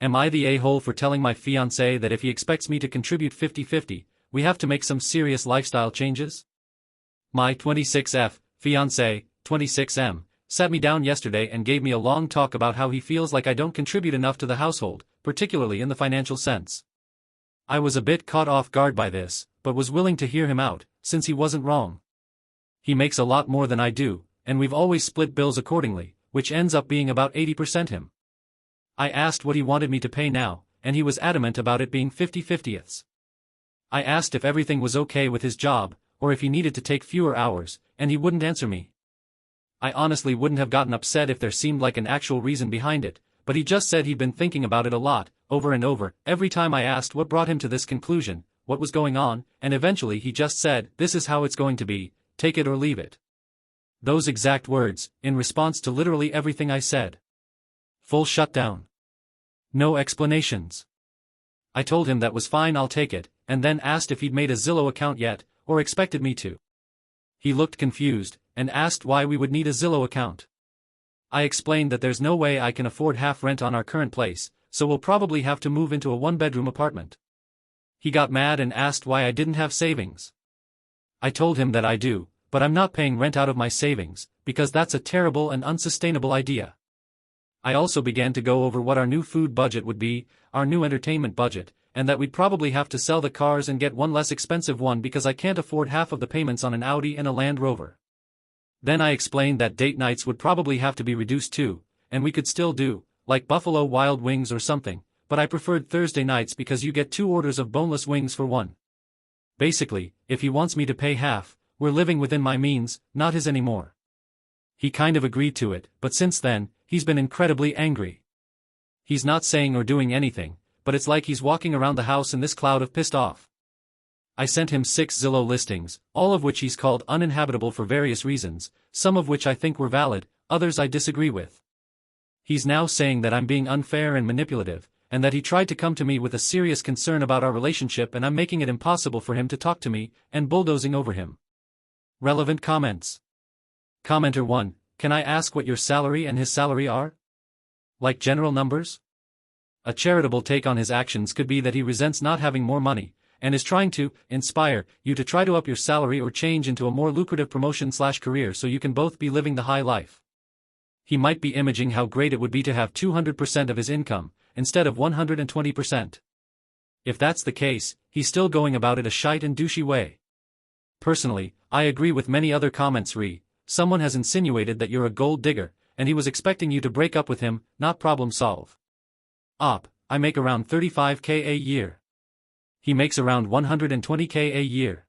Am I the a-hole for telling my fiancé that if he expects me to contribute 50-50, we have to make some serious lifestyle changes? My 26F, fiancé, 26M, sat me down yesterday and gave me a long talk about how he feels like I don't contribute enough to the household, particularly in the financial sense. I was a bit caught off guard by this, but was willing to hear him out, since he wasn't wrong. He makes a lot more than I do, and we've always split bills accordingly, which ends up being about 80% him. I asked what he wanted me to pay now, and he was adamant about it being 50-50ths. I asked if everything was okay with his job, or if he needed to take fewer hours, and he wouldn't answer me. I honestly wouldn't have gotten upset if there seemed like an actual reason behind it, but he just said he'd been thinking about it a lot, over and over, every time I asked what brought him to this conclusion, what was going on, and eventually he just said, "This is how it's going to be, take it or leave it." Those exact words, in response to literally everything I said. Full shutdown. No explanations. I told him that was fine, I'll take it, and then asked if he'd made a Zillow account yet, or expected me to. He looked confused, and asked why we would need a Zillow account. I explained that there's no way I can afford half rent on our current place, so we'll probably have to move into a one-bedroom apartment. He got mad and asked why I didn't have savings. I told him that I do, but I'm not paying rent out of my savings, because that's a terrible and unsustainable idea. I also began to go over what our new food budget would be, our new entertainment budget, and that we'd probably have to sell the cars and get one less expensive one because I can't afford half of the payments on an Audi and a Land Rover. Then I explained that date nights would probably have to be reduced too, and we could still do, like Buffalo Wild Wings or something, but I preferred Thursday nights because you get 2 orders of boneless wings for one. Basically, if he wants me to pay half, we're living within my means, not his anymore. He kind of agreed to it, but since then, he's been incredibly angry. He's not saying or doing anything, but it's like he's walking around the house in this cloud of pissed off. I sent him 6 Zillow listings, all of which he's called uninhabitable for various reasons, some of which I think were valid, others I disagree with. He's now saying that I'm being unfair and manipulative, and that he tried to come to me with a serious concern about our relationship and I'm making it impossible for him to talk to me, and bulldozing over him. Relevant comments. Commenter 1, can I ask what your salary and his salary are? Like general numbers? A charitable take on his actions could be that he resents not having more money, and is trying to inspire you to try to up your salary or change into a more lucrative promotion/career so you can both be living the high life. He might be imaging how great it would be to have 200% of his income, instead of 120%. If that's the case, he's still going about it a shite and douchey way. Personally, I agree with many other comments someone has insinuated that you're a gold digger, and he was expecting you to break up with him, not problem solve. I make around 35K a year. He makes around 120K a year.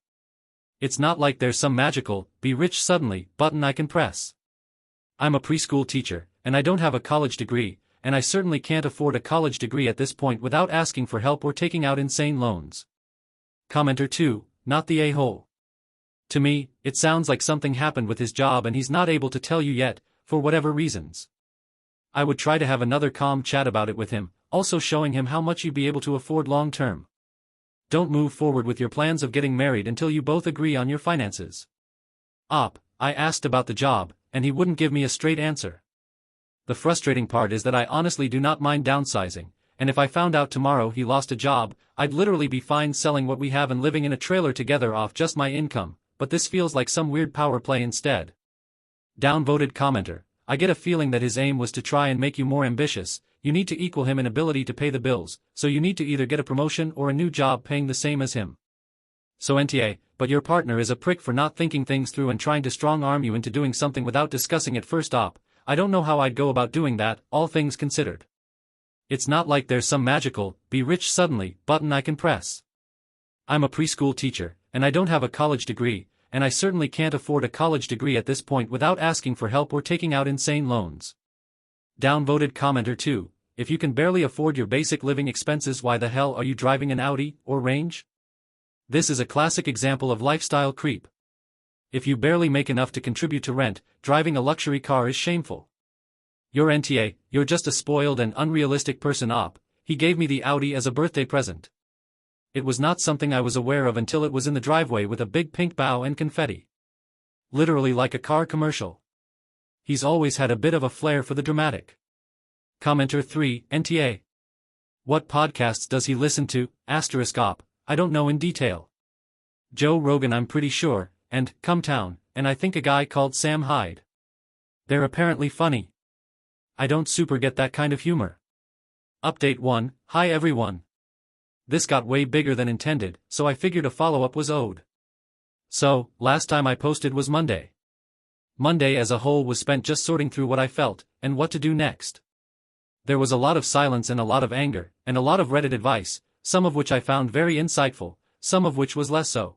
It's not like there's some magical, be rich suddenly, button I can press. I'm a preschool teacher, and I don't have a college degree, and I certainly can't afford a college degree at this point without asking for help or taking out insane loans. Commenter 2, not the a-hole. To me, it sounds like something happened with his job and he's not able to tell you yet, for whatever reasons. I would try to have another calm chat about it with him, also showing him how much you'd be able to afford long term. Don't move forward with your plans of getting married until you both agree on your finances. I asked about the job, and he wouldn't give me a straight answer. The frustrating part is that I honestly do not mind downsizing, and if I found out tomorrow he lost a job, I'd literally be fine selling what we have and living in a trailer together off just my income, but this feels like some weird power play instead. Downvoted commenter, I get a feeling that his aim was to try and make you more ambitious. You need to equal him in ability to pay the bills, so you need to either get a promotion or a new job paying the same as him. So NTA, but your partner is a prick for not thinking things through and trying to strong-arm you into doing something without discussing it first. I don't know how I'd go about doing that, all things considered. It's not like there's some magical, be rich suddenly, button I can press. I'm a preschool teacher, and I don't have a college degree, and I certainly can't afford a college degree at this point without asking for help or taking out insane loans. Downvoted commenter 2, if you can barely afford your basic living expenses, why the hell are you driving an Audi or Range? This is a classic example of lifestyle creep. If you barely make enough to contribute to rent, driving a luxury car is shameful. You're NTA, you're just a spoiled and unrealistic person. He gave me the Audi as a birthday present. It was not something I was aware of until it was in the driveway with a big pink bow and confetti. Literally like a car commercial. He's always had a bit of a flair for the dramatic. Commenter 3, NTA. What podcasts does he listen to? Op. I don't know in detail. Joe Rogan I'm pretty sure, and Cumtown, and I think a guy called Sam Hyde. They're apparently funny. I don't super get that kind of humor. Update 1, hi everyone. This got way bigger than intended, so I figured a follow-up was owed. So, last time I posted was Monday. Monday as a whole was spent just sorting through what I felt, and what to do next. There was a lot of silence and a lot of anger, and a lot of Reddit advice, some of which I found very insightful, some of which was less so.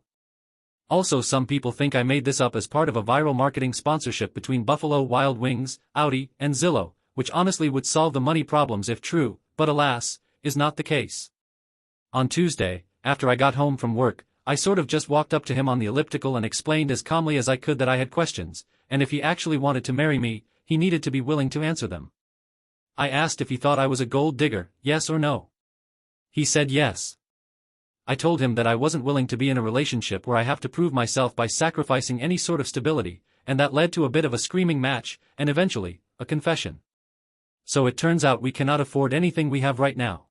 Also some people think I made this up as part of a viral marketing sponsorship between Buffalo Wild Wings, Audi, and Zillow, which honestly would solve the money problems if true, but alas, is not the case. On Tuesday, after I got home from work, I sort of just walked up to him on the elliptical and explained as calmly as I could that I had questions, and if he actually wanted to marry me, he needed to be willing to answer them. I asked if he thought I was a gold digger, yes or no. He said yes. I told him that I wasn't willing to be in a relationship where I have to prove myself by sacrificing any sort of stability, and that led to a bit of a screaming match, and eventually, a confession. So it turns out we cannot afford anything we have right now.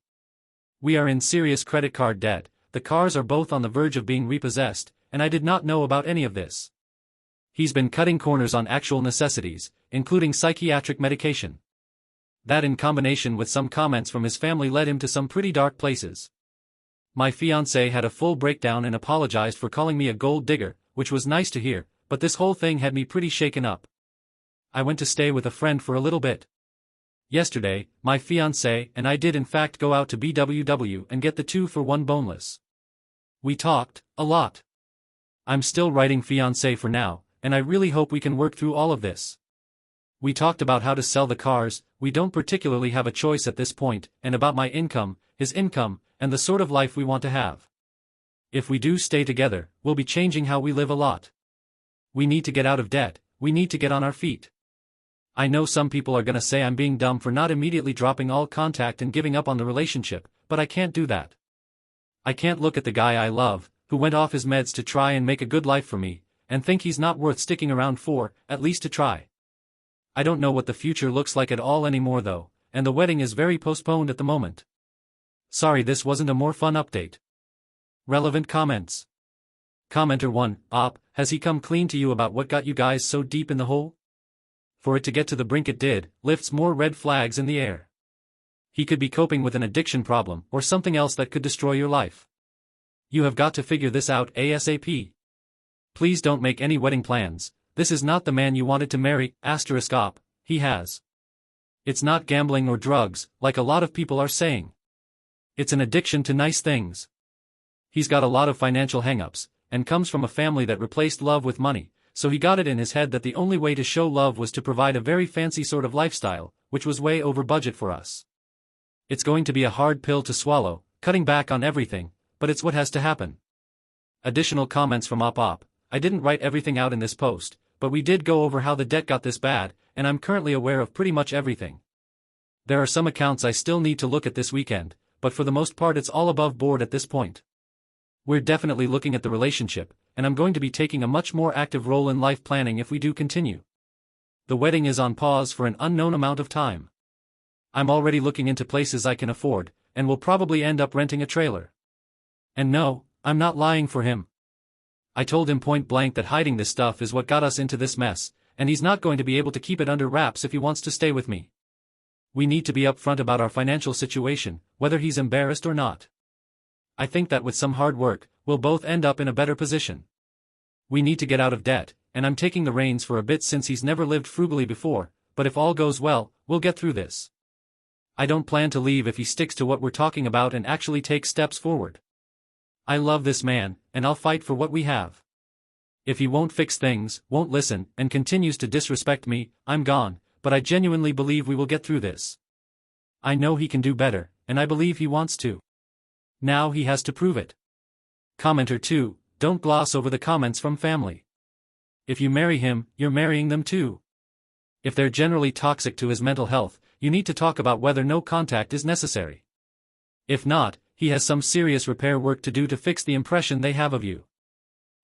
We are in serious credit card debt, the cars are both on the verge of being repossessed, and I did not know about any of this. He's been cutting corners on actual necessities, including psychiatric medication. That in combination with some comments from his family led him to some pretty dark places. My fiancé had a full breakdown and apologized for calling me a gold digger, which was nice to hear, but this whole thing had me pretty shaken up. I went to stay with a friend for a little bit. Yesterday, my fiancé and I did in fact go out to BWW and get the 2-for-1 boneless. We talked a lot. I'm still writing fiancé for now, and I really hope we can work through all of this. We talked about how to sell the cars, we don't particularly have a choice at this point, and about my income, his income, and the sort of life we want to have. If we do stay together, we'll be changing how we live a lot. We need to get out of debt, we need to get on our feet. I know some people are gonna say I'm being dumb for not immediately dropping all contact and giving up on the relationship, but I can't do that. I can't look at the guy I love, who went off his meds to try and make a good life for me, and think he's not worth sticking around for, at least to try. I don't know what the future looks like at all anymore though, and the wedding is very postponed at the moment. Sorry this wasn't a more fun update. Relevant comments. Commenter 1, has he come clean to you about what got you guys so deep in the hole? For it to get to the brink it did, lifts more red flags in the air. He could be coping with an addiction problem or something else that could destroy your life. You have got to figure this out ASAP. Please don't make any wedding plans, this is not the man you wanted to marry, op, he has. It's not gambling or drugs, like a lot of people are saying. It's an addiction to nice things. He's got a lot of financial hang-ups, and comes from a family that replaced love with money, so he got it in his head that the only way to show love was to provide a very fancy sort of lifestyle, which was way over budget for us. It's going to be a hard pill to swallow, cutting back on everything, but it's what has to happen. Additional comments from Op. I didn't write everything out in this post, but we did go over how the debt got this bad, and I'm currently aware of pretty much everything. There are some accounts I still need to look at this weekend, but for the most part it's all above board at this point. We're definitely looking at the relationship, and I'm going to be taking a much more active role in life planning if we do continue. The wedding is on pause for an unknown amount of time. I'm already looking into places I can afford, and will probably end up renting a trailer. And no, I'm not lying for him. I told him point blank that hiding this stuff is what got us into this mess, and he's not going to be able to keep it under wraps if he wants to stay with me. We need to be upfront about our financial situation, whether he's embarrassed or not. I think that with some hard work, we'll both end up in a better position. We need to get out of debt, and I'm taking the reins for a bit since he's never lived frugally before, but if all goes well, we'll get through this. I don't plan to leave if he sticks to what we're talking about and actually takes steps forward. I love this man, and I'll fight for what we have. If he won't fix things, won't listen, and continues to disrespect me, I'm gone, but I genuinely believe we will get through this. I know he can do better, and I believe he wants to. Now he has to prove it. Commenter 2, don't gloss over the comments from family. If you marry him, you're marrying them too. If they're generally toxic to his mental health, you need to talk about whether no contact is necessary. If not, he has some serious repair work to do to fix the impression they have of you.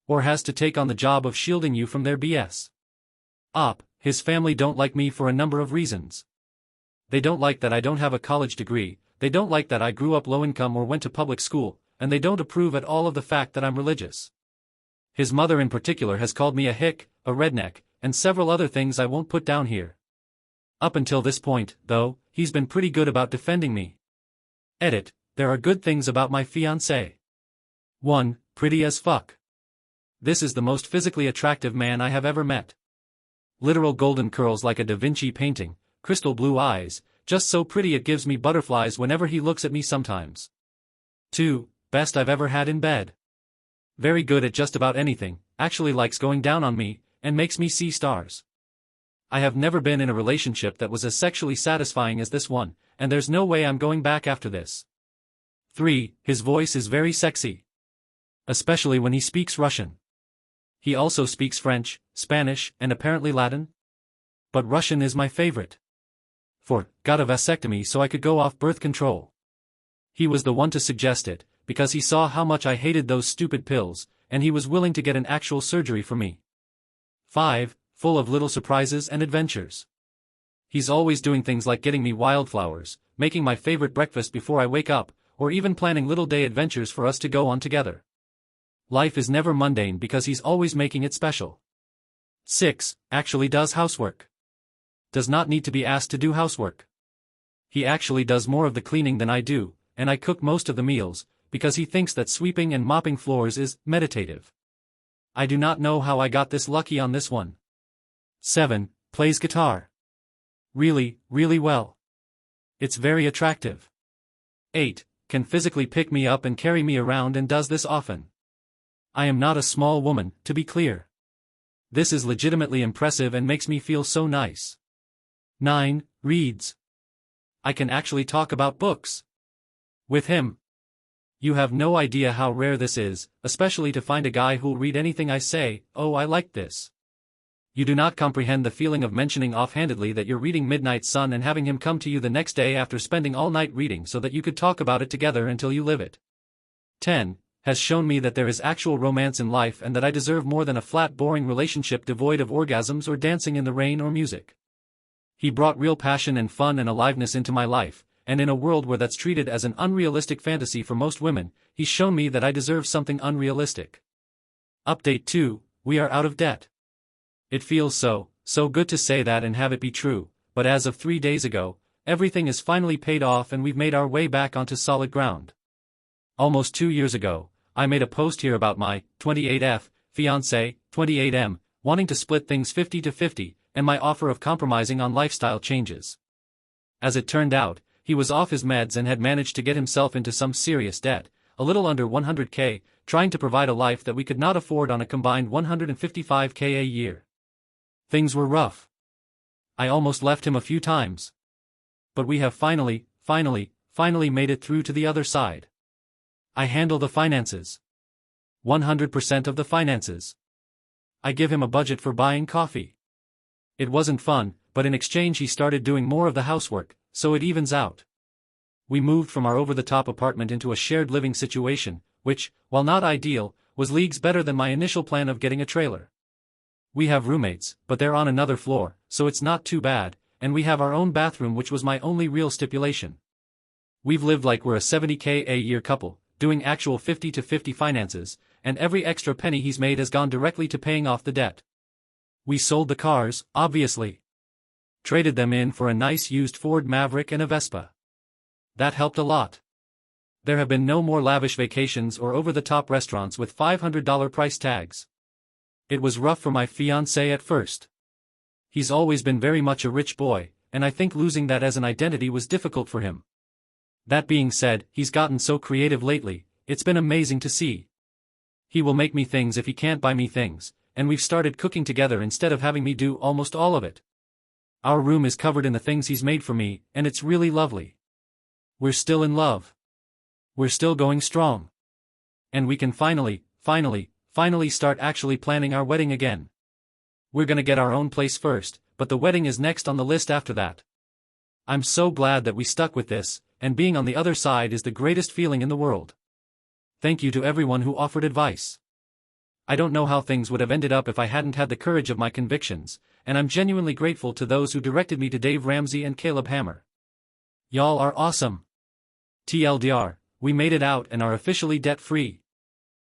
Or has to take on the job of shielding you from their BS. His family don't like me for a number of reasons. They don't like that I don't have a college degree, they don't like that I grew up low income or went to public school, and they don't approve at all of the fact that I'm religious. His mother in particular has called me a hick, a redneck, and several other things I won't put down here. Up until this point, though, he's been pretty good about defending me. Edit, there are good things about my fiancé. 1. Pretty as fuck. This is the most physically attractive man I have ever met. Literal golden curls like a Da Vinci painting, crystal blue eyes, just so pretty it gives me butterflies whenever he looks at me sometimes. 2. Best I've ever had in bed. Very good at just about anything, actually likes going down on me, and makes me see stars. I have never been in a relationship that was as sexually satisfying as this one, and there's no way I'm going back after this. 3. His voice is very sexy. Especially when he speaks Russian. He also speaks French, Spanish, and apparently Latin. But Russian is my favorite. 4. Got a vasectomy so I could go off birth control. He was the one to suggest it, because he saw how much I hated those stupid pills, and he was willing to get an actual surgery for me. 5. Full of little surprises and adventures. He's always doing things like getting me wildflowers, making my favorite breakfast before I wake up, or even planning little day adventures for us to go on together. Life is never mundane because he's always making it special. 6. Actually does housework. Does not need to be asked to do housework. He actually does more of the cleaning than I do, and I cook most of the meals, because he thinks that sweeping and mopping floors is meditative. I do not know how I got this lucky on this one. 7. Plays guitar. Really, really well. It's very attractive. 8. Can physically pick me up and carry me around and does this often. I am not a small woman, to be clear. This is legitimately impressive and makes me feel so nice. 9. Reads. I can actually talk about books. With him. You have no idea how rare this is, especially to find a guy who'll read anything I say. Oh, I like this. You do not comprehend the feeling of mentioning offhandedly that you're reading Midnight Sun and having him come to you the next day after spending all night reading so that you could talk about it together until you live it. 10. Has shown me that there is actual romance in life and that I deserve more than a flat boring relationship devoid of orgasms or dancing in the rain or music. He brought real passion and fun and aliveness into my life, and in a world where that's treated as an unrealistic fantasy for most women, he's shown me that I deserve something unrealistic. Update 2, we are out of debt. It feels so good to say that and have it be true, but as of 3 days ago, everything is finally paid off and we've made our way back onto solid ground. Almost 2 years ago, I made a post here about my 28F fiancé, 28M, wanting to split things 50-50, and my offer of compromising on lifestyle changes. As it turned out, he was off his meds and had managed to get himself into some serious debt, a little under $100K, trying to provide a life that we could not afford on a combined $155K a year. Things were rough. I almost left him a few times. But we have finally made it through to the other side. I handle the finances. 100% of the finances. I give him a budget for buying coffee. It wasn't fun, but in exchange he started doing more of the housework, so it evens out. We moved from our over-the-top apartment into a shared living situation, which, while not ideal, was leagues better than my initial plan of getting a trailer. We have roommates, but they're on another floor, so it's not too bad, and we have our own bathroom, which was my only real stipulation. We've lived like we're a $70K a year couple, doing actual 50-50 finances, and every extra penny he's made has gone directly to paying off the debt. We sold the cars, obviously. Traded them in for a nice used Ford Maverick and a Vespa. That helped a lot. There have been no more lavish vacations or over-the-top restaurants with $500 price tags. It was rough for my fiancé at first. He's always been very much a rich boy, and I think losing that as an identity was difficult for him. That being said, he's gotten so creative lately, it's been amazing to see. He will make me things if he can't buy me things, and we've started cooking together instead of having me do almost all of it. Our room is covered in the things he's made for me, and it's really lovely. We're still in love. We're still going strong. And we can finally start actually planning our wedding again. We're gonna get our own place first, but the wedding is next on the list after that. I'm so glad that we stuck with this, and being on the other side is the greatest feeling in the world. Thank you to everyone who offered advice. I don't know how things would have ended up if I hadn't had the courage of my convictions, and I'm genuinely grateful to those who directed me to Dave Ramsey and Caleb Hammer. Y'all are awesome. TLDR, we made it out and are officially debt-free.